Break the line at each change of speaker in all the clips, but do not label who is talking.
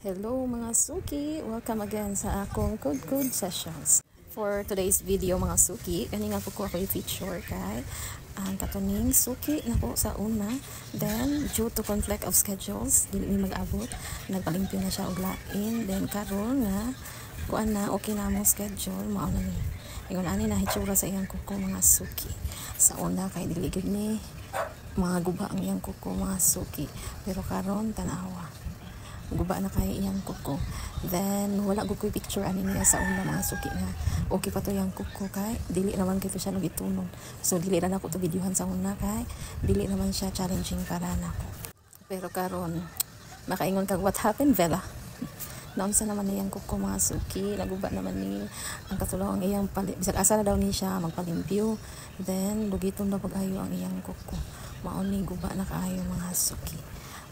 Hello mga suki! Welcome again sa akong Good Sessions. For today's video mga suki, kanina po ko i-feature kay ang katuning suki na po sa una. Then, due to conflict of schedules, dili ni mag-abot, nagpalimpyo na siya og lain. Then, karon nga, kuan na, okay na mong schedule, mauna ni. Ingon ani na hitsura sa iyang kuko mga suki. Sa una kay dili gid ni mga guba ang iyang kuko mga suki. Pero karon tanawa. Guba na kay iyang kuko. Then wala gud koy picture ani niya sa una mga suki nga okay pa to iyang kuko kay dili naman kay siya nagitunon. So dili na ako to videohan sa una kay dili naman siya challenging para nako. Pero karon makaingon kag what happened Vela. Naunsa naman niyang kuko mga suki, naguba naman ni ang katulong ang iyang bisag asa na daw ni siya magpalimpyo. Then lugiton daw pag-ayo ang iyang kuko. Mao ni guba na kaayo mga suki.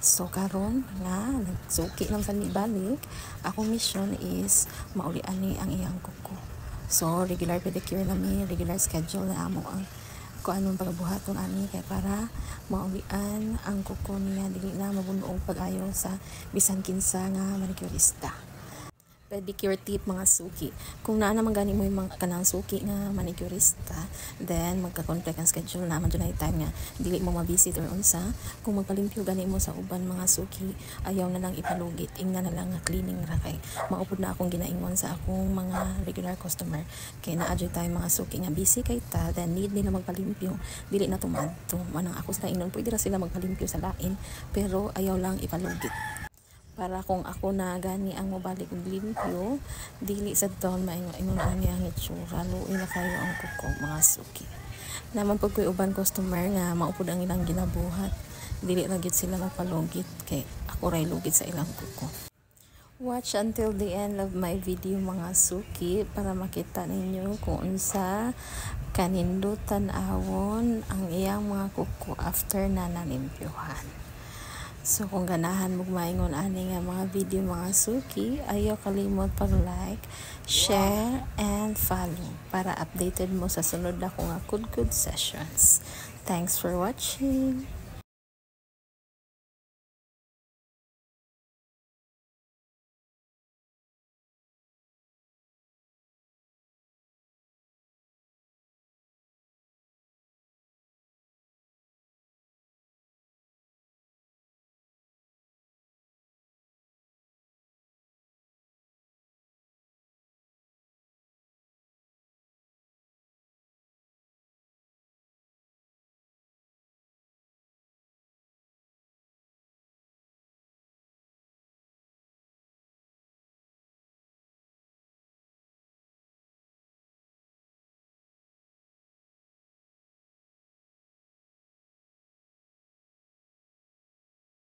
So karon nga nagsuki lang sa balik, akong mission is maulian ni ang iyang kuko. So regular pedicure na mi, regular schedule na amo ang kung anong pagbuhaton ani kay para maulian ang kuko niya dili na mabunuog pag-ayo sa bisan kinsa nga manicurista. Pedicure tip mga suki. Kung naa naman gani mo yung mga kanang suki nga manicurista, then magka-conflict ang schedule naman dyan ay time nga dili mo ma-visit or unsa. Kung magpalimpyo gani mo sa uban mga suki, ayaw na lang ipalugit, ingna na lang nga cleaning ra kay maupod na akong ginaingon sa akong mga regular customer. Kay naa dyan tayo mga suki nga busy kay ta, then need nila magpalimpyo, dili na tumadto. Manang ako sa inon, pwede ra sila magpalimpyo sa lain, pero ayaw lang ipalugit. Para kung ako na gani ang mobalik og limpyo, dili sa taon maingon ani ang itsura, luoy na kayo ang kuko mga suki. Naman pag koy uban customer nga maupod ang ilang ginabuhat, dili ra gyud sila magpalugit kay ako ray lugit sa ilang kuko. Watch until the end of my video mga suki para makita ninyo kung unsa kanindutan awon ang iyang mga kuko after na nalimpyohan. So kung ganahan mo maingon ani nga mga video mga suki, ayaw kalimot pag-like, share, and follow para updated mo sa sunod na kong Good Sessions. Thanks for watching!